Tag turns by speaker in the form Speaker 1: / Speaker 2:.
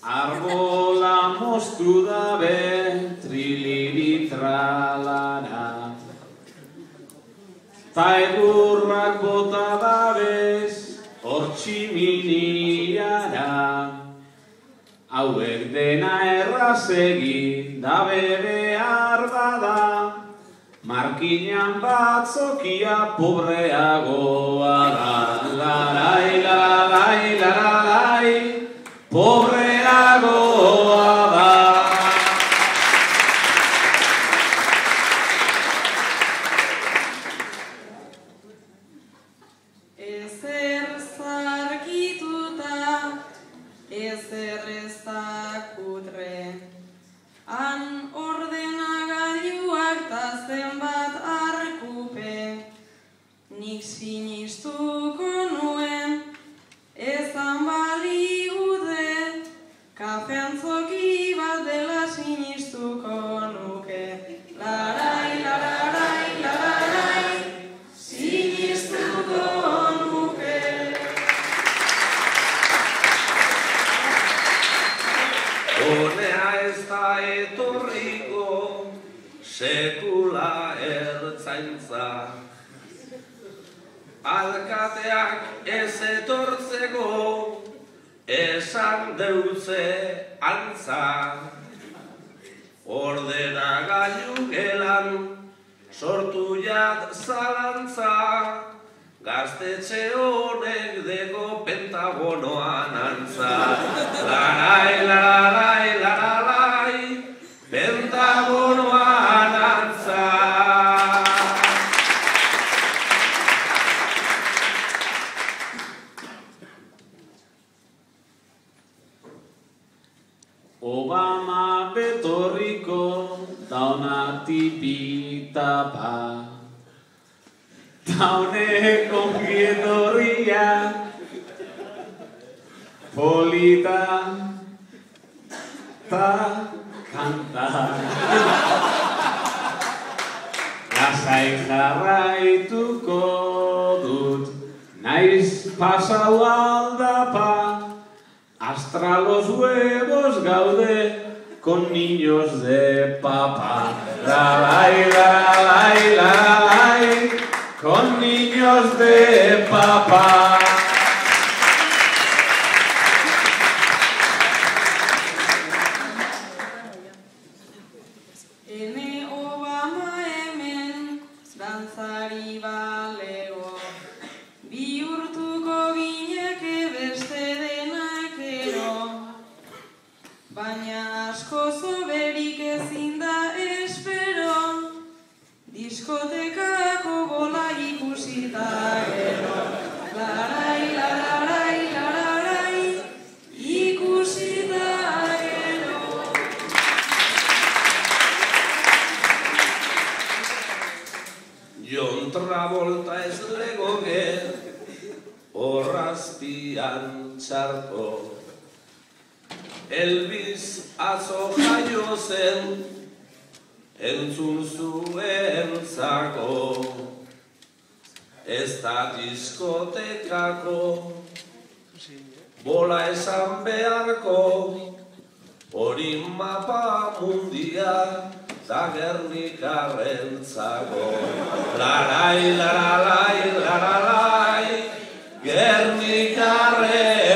Speaker 1: Arbola moztu dabe, triliritralara. Ta egurrak bota dabez, hortximiniara. Hauek dena erraz egin dabe behar bada, markinan batzokia pobreagoa da. Larai, larai, larai, pobreagoa da.
Speaker 2: Ezer zarkituta, ezer ezakutre, han ordenagailuak ta zenbat arkupe, nik sinistuko nuen, ezan baligude, kafeantzoki bat dela sinistuko nuke. Larai, larai, larai, sinistuko nuke.
Speaker 3: Honea ez da etorriko sekula ertzaintza. Alkateak ez etortzeko esan deutze antza. Ordenagailu gelan sortu jat zalantza. Gaztetxe honek dego pentagonoan antza. Larai, larai, larai, pentagonoan antza.
Speaker 1: Obama betorriko dauna tipitapa. Daune ongietorria polita ta kanta. Lasai jarraituko dut, naiz pasau aldapa. Astra los huevos gaude con niños de papa. Lalai, lalai, lalai, con niños de papa.
Speaker 2: Ene Obama hemen dantzari balego, bihurtuko gineke beste denak ero, baina asko zoberik ezin da espero, diskotekako bola ikusita gero. Larai, larai, larai, ikusita gero.
Speaker 3: Jon Travolta ez legoke horrazpian txarto. Elvis atzo jaio zen entzun zuentzako. Ez da diskotekako bola esan beharko, hori mapa mundia da Gernikarrentzako. Larai, larai, larai, Gernikarrentzako.